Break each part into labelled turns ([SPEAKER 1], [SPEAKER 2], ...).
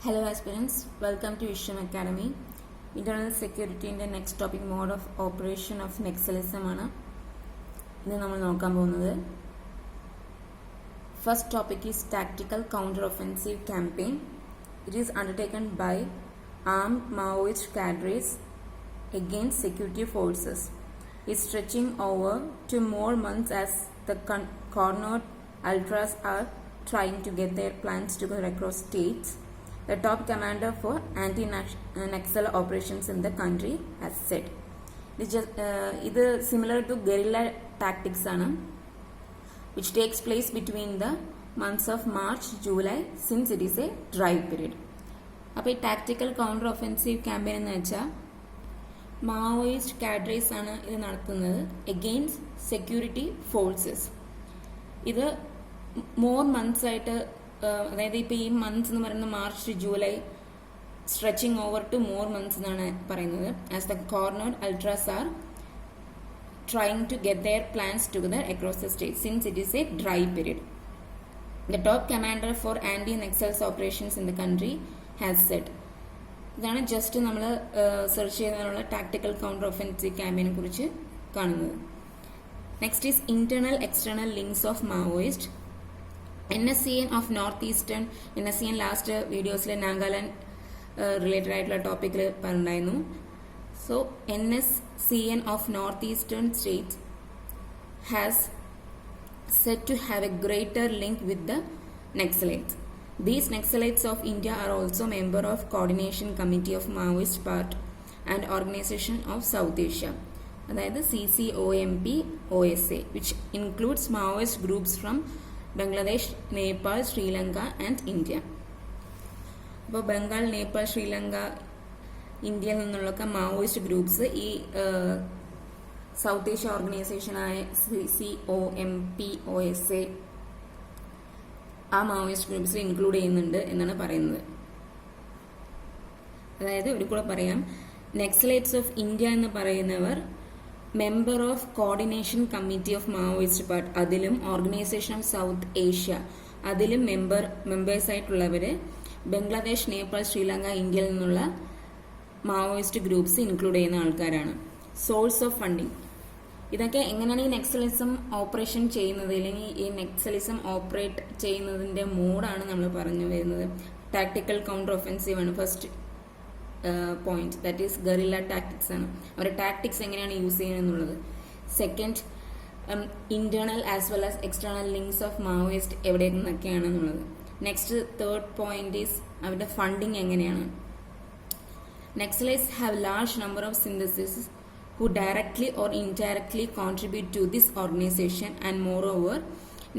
[SPEAKER 1] Hello aspirants, welcome to Isham Academy. Internal security in the next topic mode of operation of Naxalism ആണ് ഇന്ന് നമ്മൾ നോക്കാൻ പോകുന്നത്. First topic is tactical counter-offensive campaign. It is undertaken by armed Maoist cadres against security forces. It's stretching over 2 more months as the cornered ultras are trying to get their plans together across states. The top commander for anti-Naxal operations in the country has said. This is similar to guerrilla tactics, which takes place between the months of March, July, since it is a dry period. അപ്പോൾ ഈ tactical counter offensive campaign എന്ന് വെച്ചാൽ Maoist കാഡ്രേസ് ആണ് ഇത് നടത്തുന്നത് against security forces. ഇത് more months ആയിട്ട്, അതായത് ഇപ്പോൾ ഈ മന്ത്സ് എന്ന് പറയുന്നത് March July, stretching over two more months എന്നാണ് പറയുന്നത്. As the cornered ultras are trying to get their plans together across the state since it is a dry period. The top commander for anti-Naxals operations in the country has said. ഇതാണ് just നമ്മൾ search ചെയ്യാനുള്ള tactical counter offensive ക്യാമ്പയിനെ കുറിച്ച് കാണുന്നത്. Next is internal external links of Maoist. NSCN of north eastern, NSCN last വീഡിയോസിൽ Nagaland related ആയിട്ടുള്ള ടോപ്പിക്കിൽ പറഞ്ഞിട്ടുണ്ടായിരുന്നു. So, NSCN of northeastern states has said to have a greater link with the Naxalites. These Naxalites of India are also member of Coordination Committee of Maoist Part and Organization of South Asia, that is CCOMP OSA, which includes Maoist groups from Bangladesh, Nepal, Sri Lanka and India. അപ്പോൾ ബംഗാൾ, നേപ്പാൾ, ശ്രീലങ്ക, ഇന്ത്യയിൽ നിന്നുള്ളൊക്കെ Maoist groups ഈ south Asia ഓർഗനൈസേഷനായ CCOMP OSA ആ Maoist ഗ്രൂപ്പ്സിൽ include ചെയ്യുന്നുണ്ട് എന്നാണ് പറയുന്നത്. അതായത് ഒരു കൂടെ പറയാം, നക്സലൈറ്റ്സ് ഓഫ് ഇന്ത്യ എന്ന് പറയുന്നവർ member of coordination committee of Maoist part, അതിലും ഓർഗനൈസേഷൻ ഓഫ് സൗത്ത് ഏഷ്യ അതിലും മെമ്പേഴ്സായിട്ടുള്ളവര് ബംഗ്ലാദേശ്, നേപ്പാൾ, ശ്രീലങ്ക, ഇന്ത്യയിൽ നിന്നുള്ള മാവോയിസ്റ്റ് ഗ്രൂപ്പ്സ് ഇൻക്ലൂഡ് ചെയ്യുന്ന ആൾക്കാരാണ്. സോഴ്സ് ഓഫ് ഫണ്ടിങ്, ഇതൊക്കെ എങ്ങനെയാണ് ഈ നെക്സലിസം ഓപ്പറേഷൻ ചെയ്യുന്നത്, അല്ലെങ്കിൽ ഈ നെക്സലിസം ഓപ്പറേറ്റ് ചെയ്യുന്നതിന്റെ മോഡാണ് നമ്മൾ പറഞ്ഞു വരുന്നത്. ടാക്ടിക്കൽ കൗണ്ടർ ഒഫെൻസീവ് ആണ് first point, that is guerrilla tactics ആണ്. അവരുടെ ടാക്ടിക്സ് എങ്ങനെയാണ് യൂസ് ചെയ്യുന്നത് എന്നുള്ളത്. Second, internal as well as external links of Maoist എവിടെ നിന്നൊക്കെയാണെന്നുള്ളത്. നെക്സ്റ്റ് തേർഡ് പോയിന്റ് ഈസ് അവരുടെ ഫണ്ടിങ് എങ്ങനെയാണ്. Naxalites have large number of syntheses who directly or indirectly contribute to this organization, and moreover,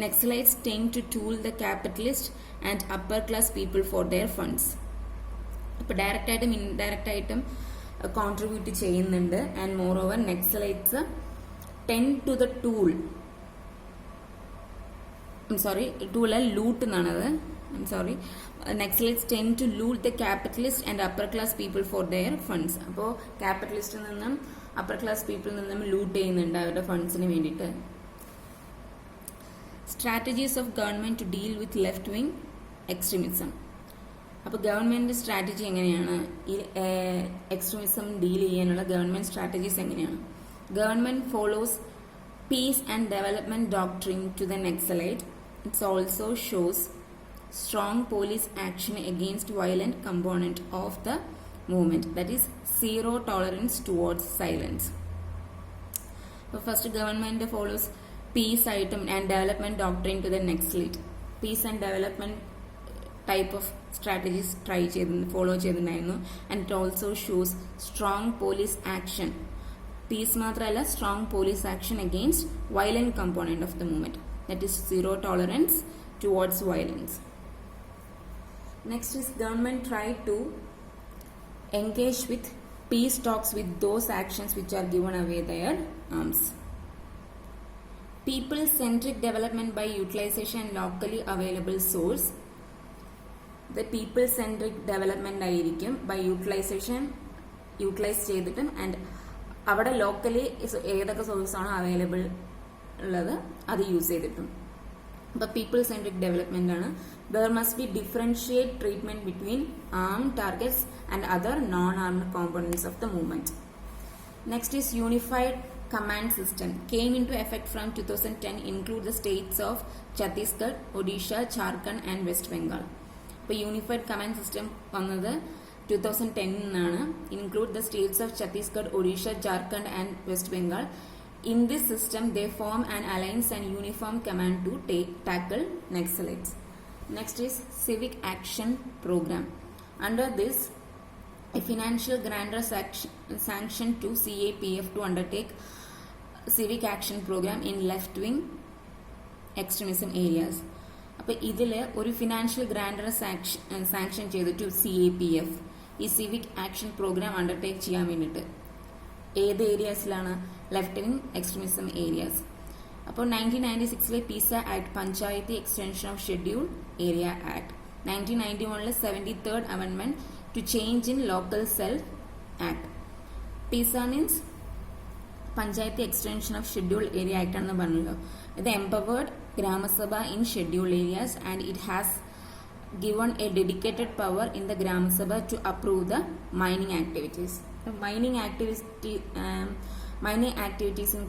[SPEAKER 1] Naxalites tend to tool the capitalist and upper class people for their funds. അപ്പോൾ direct ആയിട്ടും indirect ആയിട്ടും contribute ചെയ്യുന്നുണ്ട്. And moreover Naxalites tend to the tool loot എന്നാണത്. Naxalites tend to loot the capitalist and upper class people for their funds. അപ്പോൾ ക്യാപിറ്റലിസ്റ്റിൽ നിന്നും upper class പീപ്പിളിൽ നിന്നും loot ചെയ്യുന്നുണ്ട് അവരുടെ ഫണ്ട്സിന് വേണ്ടിയിട്ട്. Strategies of government to deal with left wing extremism. അപ്പോൾ government strategy എങ്ങനെയാണ് ഈ എക്സ്ട്രീമിസം ഡീൽ ചെയ്യാനുള്ള ഗവൺമെന്റ് സ്ട്രാറ്റജീസ് എങ്ങനെയാണ്. Government follows peace and development doctrine to the Naxalite. It's also shows strong police action against violent component of the movement, that is zero tolerance towards silence. First, government follows peace item and development doctrine to the Naxalite. Peace and development type of strategies follow ചെയ്തിട്ടുണ്ടായിരുന്നു. and it also shows strong police action. Peace മാത്രമല്ല, strong police action against violent component of the movement, that is zero tolerance towards violence. Next is government try to engage with peace talks with those actions which are given away their arms. People-centric development by utilization and locally available source. The people-centric development ആയിരിക്കും by utilization, utilise ചെയ്തിട്ടും and അവിടെ locally ഏതൊക്കെ സോഴ്സാണോ available ഉള്ളത് അത് use ചെയ്തിട്ടും. അപ്പോൾ people centric development ആണ് there must be differentiate treatment between armed targets and other non-armed components of the movement. Next is Unified Command System. Came into effect from 2010, include the states of Chhattisgarh, Odisha, Jharkhand and West Bengal. ഇപ്പോൾ unified command system വന്നത് 2010 include the states of Chhattisgarh, Odisha, Jharkhand and West Bengal. In this system, they form an alliance and uniform command to tackle Naxalites. Next is Civic Action Program. Under this, a financial grantor sanctioned to CAPF to undertake civic action program in left-wing extremism areas. അപ്പോൾ ഇതിൽ ഒരു financial grant sanction ചെയ്തിട്ട് CAPF ഈ civic action programme undertake ചെയ്യാൻ വേണ്ടിയിട്ട് ഏത് ഏരിയാസിലാണ് left wing extremism areas. അപ്പോൾ 1996 PESA act panchayati extension of schedule area act, 1991 73rd amendment to change in local self act. PESA means panchayati extension of schedule area act ആണെന്ന് പറഞ്ഞല്ലോ. ഇത് empowered gram sabha in schedule areas and it has given a dedicated power in the Gram Sabha to approve the mining activities. Mining activities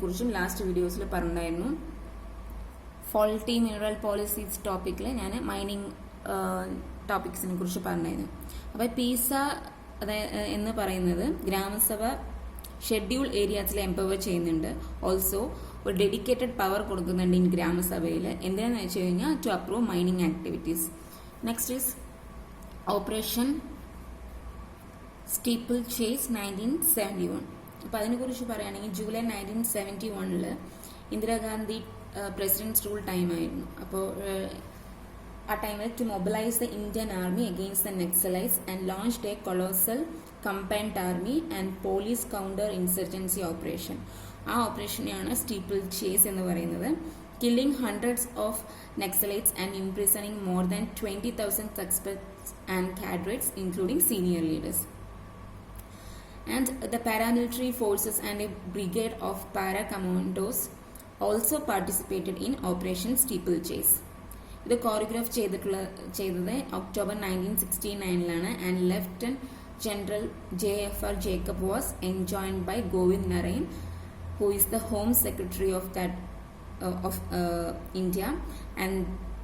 [SPEAKER 1] കുറിച്ചും last വീഡിയോസിൽ പറഞ്ഞിരുന്നു. Faulty mineral policies ടോപ്പിക്കിൽ ഞാൻ mining ടോപ്പിക്സിനെ കുറിച്ച് പറഞ്ഞിരുന്നു. അപ്പോൾ പീസ എന്ന് പറയുന്നത് ഗ്രാമസഭ ഷെഡ്യൂൾ ഏരിയാസിൽ എംപവർ ചെയ്യുന്നുണ്ട്. ഓൾസോ ഒരു ഡെഡിക്കേറ്റഡ് പവർ കൊടുക്കുന്നുണ്ട് ഈ ഗ്രാമസഭയിൽ. എന്തിനാന്ന് വെച്ച് കഴിഞ്ഞാൽ to approve mining activities. Next is operation steeple chase 1971. അപ്പോൾ അതിനെക്കുറിച്ച് പറയുകയാണെങ്കിൽ ജൂലൈ 1971 ഇന്ദിരാഗാന്ധി പ്രസിഡൻസ് റൂൾ ടൈമായിരുന്നു. അപ്പോൾ ആ ടൈമിൽ to mobilise the Indian army against the നെക്സലൈറ്റ്സ് and launched A colossal combined army and police counter insurgency operation. ആ ഓപ്പറേഷനെയാണ് സ്റ്റീപ്പിൾ ചേസ് എന്ന് പറയുന്നത്. Killing hundreds of Naxalites and imprisoning more than 20,000 suspects and cadres, including senior leaders. And the paramilitary forces and a brigade of para-commandos also participated in Operation Steeplechase. ഇത് choreograph ചെയ്തത് October 1969 and Lieutenant General J.F.R. Jacob was enjoined by Govind Narain, who is the Home Secretary of India, and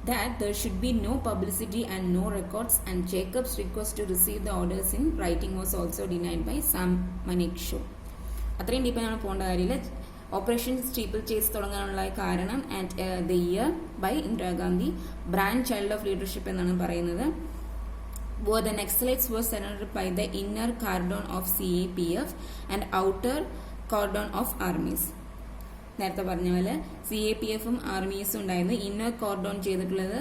[SPEAKER 1] that there should be no publicity and no records, and Jacob's request to receive the orders in writing was also denied by Sam Manekshaw. അത്രയും ഡീപ്പാണ് പോകേണ്ട കാര്യമില്ല. Operation steeple chase തുടങ്ങാനുള്ള കാരണം and the year by Indira Gandhi, brand child of leadership എന്നാണ് പറയുന്നത്. The Naxalites were surrounded by the inner cordon of CAPF and outer cordon of armies. നേരത്തെ പറഞ്ഞ പോലെ CAPFും ആർമീസും ഉണ്ടായിരുന്നു. ഇന്നർ കോർഡോൺ ചെയ്തിട്ടുള്ളത്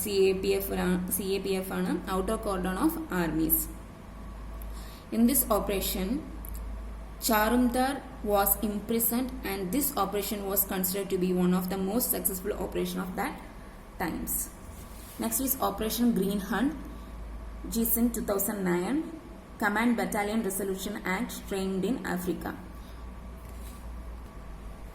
[SPEAKER 1] CAPF ആണ്, outer cordon of armies. In this operation Charumdar was imprisoned, and this operation was considered to be one of the most successful operation of that times. Next is Operation Green Hunt, GSIN 2009, Command Battalion Resolution Act, trained in Africa.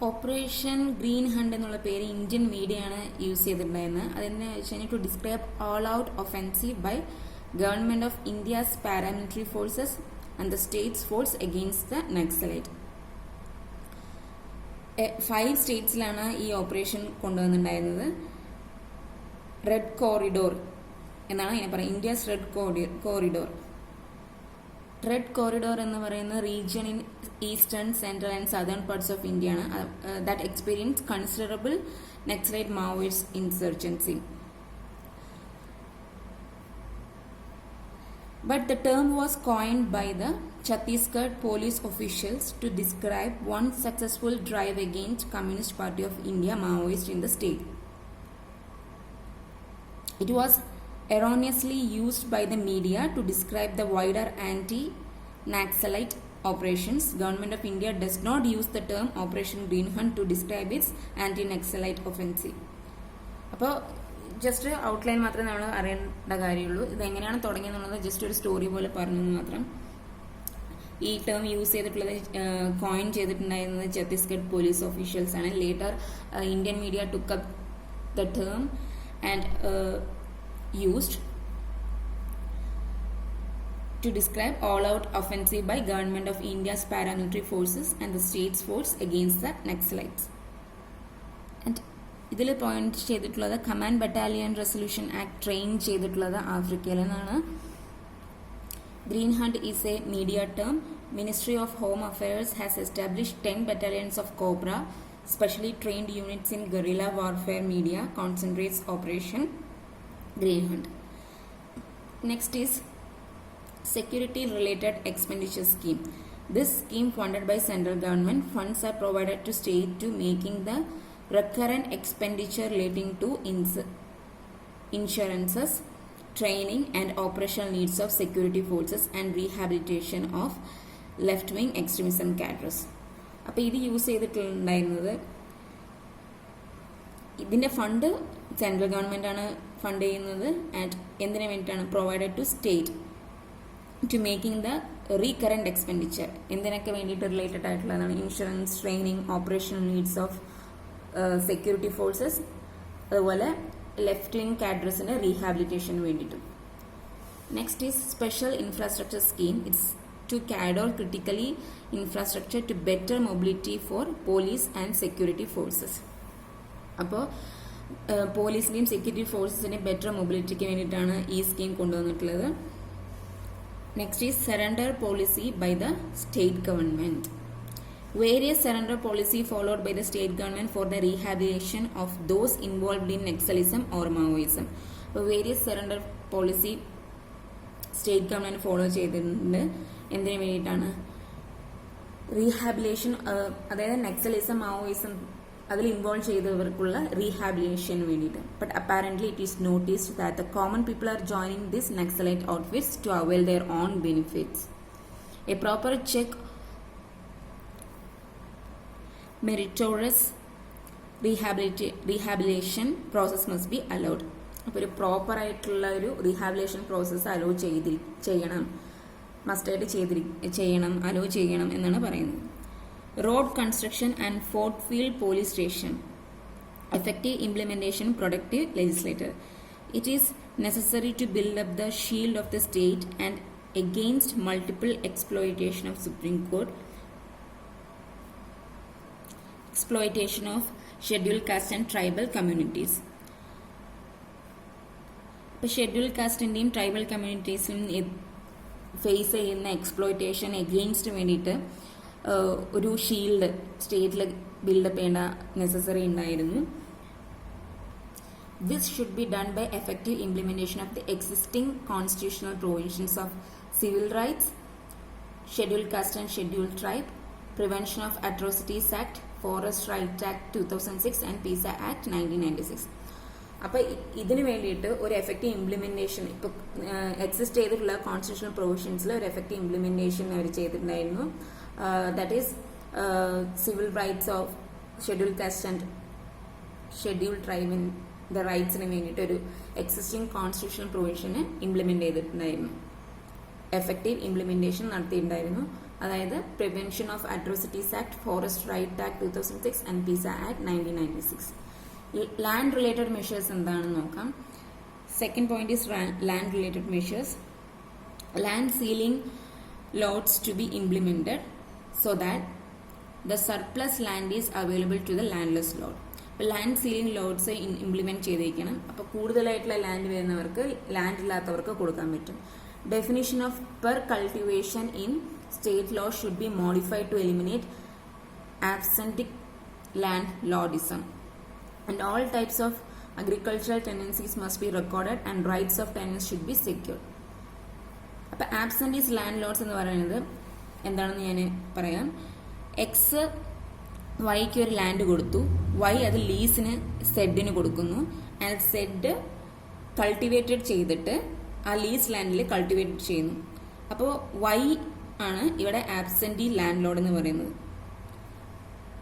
[SPEAKER 1] Operation green hunt എന്നുള്ള പേര് Indian മീഡിയയാണ് use ചെയ്തിട്ടുണ്ടായിരുന്നത്. അതെന്ന് വെച്ച് കഴിഞ്ഞാൽ to describe all out offensive by government of India's paramilitary forces and the states force against the Naxalite. 5 സ്റ്റേറ്റ്സിലാണ് ഈ operation കൊണ്ടുവന്നിട്ടുണ്ടായിരുന്നത്. റെഡ് കോറിഡോർ എന്നാണ് അതിനെ പറയുന്നത്, India's red corridor. Red corridor എന്ന് പറയുന്ന region in eastern, central and southern parts of India ആണ്. That experience considerable Naxalite Maoist insurgency. But the term was coined by the Chhattisgarh police officials to describe one successful drive against Communist Party of India Maoist in the state. It was erroneously used by the media to describe the wider anti-Naxalite operations. Government of India does not use the term Operation Green Hunt to describe its anti-Naxalite offensive. അപ്പോൾ just outline മാത്രമേ നമ്മൾ അറിയേണ്ട കാര്യമുള്ളൂ. ഇതെങ്ങനെയാണ് തുടങ്ങിയെന്നുള്ളത് just ഒരു story പോലെ പറഞ്ഞു മാത്രം. ഈ ടേം യൂസ് ചെയ്തിട്ടുള്ളത് കോയിൻ ചെയ്തിട്ടുണ്ടായിരുന്നത് ഛത്തീസ്ഗഡ് പോലീസ് ഓഫീഷ്യൽസ് ആണ്. Later Indian media took up the term and used to describe all-out offensive by Government of India's paramilitary forces and the state's force against the Naxalites. And ഇതിൽ point ചെയ്തിട്ടുള്ളത് command battalion resolution act train ചെയ്തിട്ടുള്ളത് ആഫ്രിക്കയിൽ നിന്നാണ്. Green hunt is A media term. Ministry of Home Affairs has established 10 battalions of Cobra, specially trained units in guerrilla warfare media, concentrates Operation Green Hunt. Next is Security Related Expenditure Scheme. This scheme funded by central government. Funds are provided to state to making the recurrent expenditure relating to insurances, training and operational needs of security forces and rehabilitation of left wing extremism cadres. അപ്പോൾ ഇത് use ചെയ്തിട്ടുണ്ടായിരുന്നത്, ഇതിൻ്റെ fund central ഗവൺമെൻറ്റാണ് fund ചെയ്യുന്നത്. And എന്തിനു വേണ്ടിയിട്ടാണ്? Provided to state to making the recurrent expenditure. എന്തിനൊക്കെ വേണ്ടിയിട്ട് റിലേറ്റഡ് ആയിട്ടുള്ളതാണ്? Insurance, training, operational needs of security forces, അതുപോലെ ലെഫ്റ്റ് വിങ് കാഡ്രസിൻ്റെ റീഹാബിലിറ്റേഷന് വേണ്ടിയിട്ടും. Next is special infrastructure scheme. It's to carry out critically infrastructure to better mobility for police and security forces. അപ്പോൾ പോലീസിൻ്റെയും security ഫോഴ്സസിൻ്റെയും better മൊബിലിറ്റിക്ക് വേണ്ടിയിട്ടാണ് ഈ scheme കൊണ്ടുവന്നിട്ടുള്ളത്. Next is surrender policy by the state government. Various surrender policy followed by the state government for the rehabilitation of those involved in Naxalism or Maoism. അപ്പോൾ various surrender policy state government follow ചെയ്തിട്ടുണ്ട്. എന്തിനു വേണ്ടിയിട്ടാണ്? Rehabilitation, അതായത് Naxalism, Maoism അതിൽ involve ചെയ്തവർക്കുള്ള റീഹാബിലേഷന് വേണ്ടിയിട്ട്. But apparently it is noticed that the common people are joining this Naxalite outfits to avail their own benefits. A proper check meritorious rehabilitation process must be allowed. അപ്പോൾ ഒരു പ്രോപ്പറായിട്ടുള്ള ഒരു റീഹാബിലേഷൻ പ്രോസസ്സ് അലോ ചെയ്യണം, മസ്റ്റായിട്ട് ചെയ്യണം, അലോ ചെയ്യണം എന്നാണ് പറയുന്നത്. Road construction and fortified police station. Effective implementation productive legislator. It is necessary to build up the shield of the state and against multiple exploitation of Supreme Court, exploitation of scheduled caste and tribal communities. ഇപ്പോൾ schedule കാസ്റ്റിൻ്റെയും tribal കമ്മ്യൂണിറ്റീസും face ചെയ്യുന്ന exploitation against വേണ്ടിയിട്ട് ഒരു shield സ്റ്റേറ്റിൽ buildup ചെയ്യേണ്ട necessary ഉണ്ടായിരുന്നു. This should be done by effective implementation of the existing constitutional provisions of civil rights, schedule caste and schedule tribe, prevention of atrocities act, forest right act 2006 and PESA act 1996. അപ്പോൾ ഇതിനു വേണ്ടിയിട്ട് ഒരു effective implementation, ഇപ്പോൾ exist ചെയ്തിട്ടുള്ള constitutional പ്രൊവിഷൻസിൽ ഒരു effective implementation അവർ ചെയ്തിട്ടുണ്ടായിരുന്നു. That is civil rights of schedule caste and schedule ട്രൈബിൻ്റെ റൈറ്റ്സിന് വേണ്ടിയിട്ട് ഒരു എക്സിസ്റ്റിംഗ് കോൺസ്റ്റിറ്റ്യൂഷണൽ പ്രൊവിഷന് ഇംപ്ലിമെൻ്റ് ചെയ്തിട്ടുണ്ടായിരുന്നു, എഫക്റ്റീവ് ഇംപ്ലിമെൻറ്റേഷൻ നടത്തിയിട്ടുണ്ടായിരുന്നു. അതായത് prevention of atrocities act, forest right act 2006 and PESA act 1996. Land related measures എന്താണെന്ന് നോക്കാം. Second point is land related measures. Land ceiling lots to be implemented so that the surplus land is available to the landless lot. അപ്പോൾ land ceiling lots implement ചെയ്തിരിക്കണം. അപ്പോൾ കൂടുതലായിട്ടുള്ള land വരുന്നവർക്ക്, land ഇല്ലാത്തവർക്ക് കൊടുക്കാൻ പറ്റും. Definition of per cultivation in state law should be modified to eliminate absentic landlordism. And all types of agricultural tenancies must be recorded and rights of tenants should be secured. അപ്പോൾ absentees land lords എന്ന് പറയുന്നത് എന്താണെന്ന് ഞാൻ പറയാം. X വൈക്ക് ഒരു land കൊടുത്തു, Y അത് ലീസിന് സെഡിന് കൊടുക്കുന്നു. ആൻഡ് സെഡ് കൾട്ടിവേറ്റഡ് ചെയ്തിട്ട് ആ ലീസ് ലാൻഡിൽ കൾട്ടിവേറ്റ് ചെയ്യുന്നു. അപ്പോൾ വൈ ആണ് ഇവിടെ ആബ്സെൻറ്റി ലാൻഡ് ലോഡ് എന്ന് പറയുന്നത്.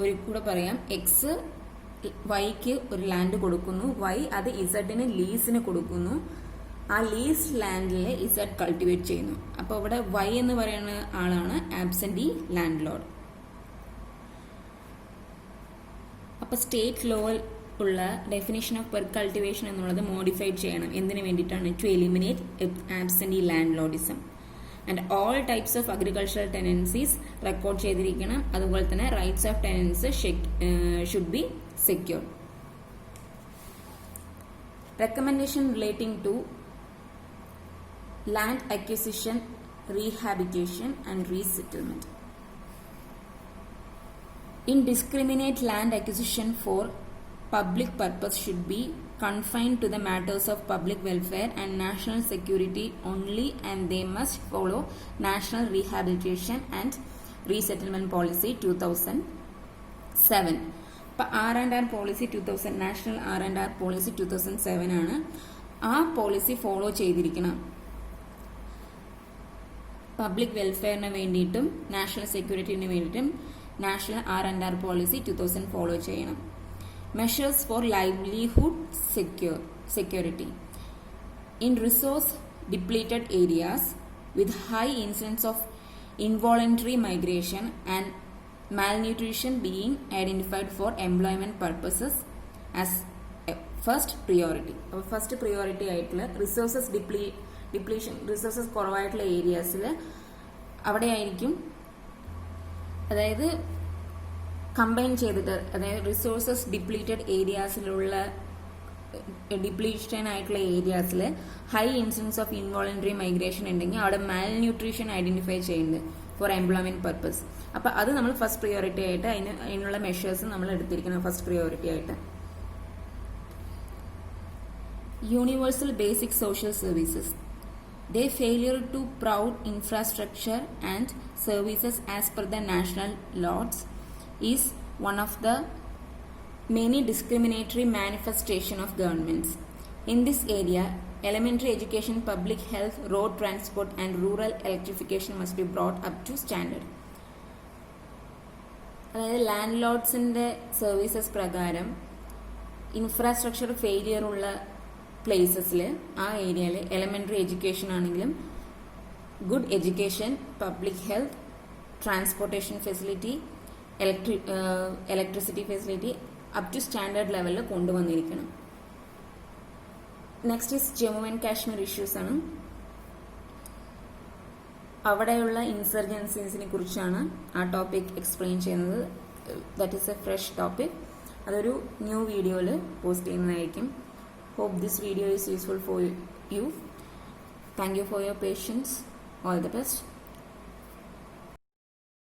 [SPEAKER 1] ഒരു കൂടെ പറയാം, എക്സ് വൈക്ക് ഒരു ലാൻഡ് കൊടുക്കുന്നു, വൈ അത് ഇസഡിന് ലീസിന് കൊടുക്കുന്നു. ആ ലീസ് ലാൻഡിൽ ഇസഡ് കൾട്ടിവേറ്റ് ചെയ്യുന്നു. അപ്പോൾ ഇവിടെ വൈ എന്ന് പറയുന്ന ആളാണ് ആബ്സെൻറ്റി ലാൻഡ് ലോഡ്. അപ്പോൾ സ്റ്റേറ്റ് ലോ ഉള്ള ഡെഫിനിഷൻ ഓഫ് പെർ കൾട്ടിവേഷൻ എന്നുള്ളത് മോഡിഫൈഡ് ചെയ്യണം. എന്തിനു വേണ്ടിയിട്ടാണ്? To eliminate absentee landlordism. And all types of agricultural tenancies record ചെയ്തിരിക്കണം. അതുപോലെ തന്നെ rights of tenants should be secured. Recommendation relating to land acquisition, rehabilitation and resettlement. Indiscriminate land acquisition for public purpose should be confined to the matters of public welfare and national security only, and they must follow National Rehabilitation and Resettlement Policy 2007. ഇപ്പോൾ R&R policy 2000 national R&R policy 2007 ആണ്. ആ policy follow ചെയ്തിരിക്കണം. Public വെൽഫെയറിന് വേണ്ടിയിട്ടും national സെക്യൂരിറ്റിന് വേണ്ടിയിട്ടും national R&R policy 2000 follow ചെയ്യണം. Measures four livelihood security in resource depleted areas with high incidence of involuntary migration and malnutrition being identified for employment purposes as a first priority. അപ്പോൾ first priority ആയിട്ടുള്ള resources കുറവായിട്ടുള്ള ഏരിയാസിൽ അവിടെയായിരിക്കും, അതായത് combine ചെയ്തിട്ട്, അതായത് resources depleted ഏരിയാസിലുള്ള depletion ആയിട്ടുള്ള ഏരിയാസിൽ high incidence of involuntary migration ഉണ്ടെങ്കിൽ അവിടെ മാൽന്യൂട്രീഷൻ ഐഡന്റിഫൈ ചെയ്യുന്നത് ഫോർ എംപ്ലോയ്മെന്റ് പർപ്പസ്. അപ്പോൾ അത് നമ്മൾ ഫസ്റ്റ് പ്രിയോറിറ്റി ആയിട്ട് അതിനുള്ള മെഷേഴ്സ് നമ്മൾ എടുത്തിരിക്കണം ഫസ്റ്റ് പ്രിയോറിറ്റി ആയിട്ട്. Universal basic social services. Their failure to provide infrastructure and services as per the national laws is one of the many discriminatory manifestations of governments. In this area, elementary education, public health, road transport and rural electrification must be brought up to standard. അതായത് land ലോഡ്സിൻ്റെ services പ്രകാരം infrastructure failure ഉള്ള പ്ലേസസിൽ ആ ഏരിയയിൽ elementary education ആണെങ്കിലും good education, public health, transportation facility, electricity facility up to standard ലെവലിൽ കൊണ്ടുവന്നിരിക്കണം. Next is Jammu and Kashmir issues ആണ്. അവിടെയുള്ള ഇൻസർജൻസീസിനെ കുറിച്ചാണ് ആ ടോപ്പിക് എക്സ്പ്ലെയിൻ ചെയ്യുന്നത്. That is a fresh topic. അതൊരു ന്യൂ വീഡിയോയിൽ പോസ്റ്റ് ചെയ്യുന്നതായിരിക്കും. Hope this video is useful for you. Thank you for your patience. All the best.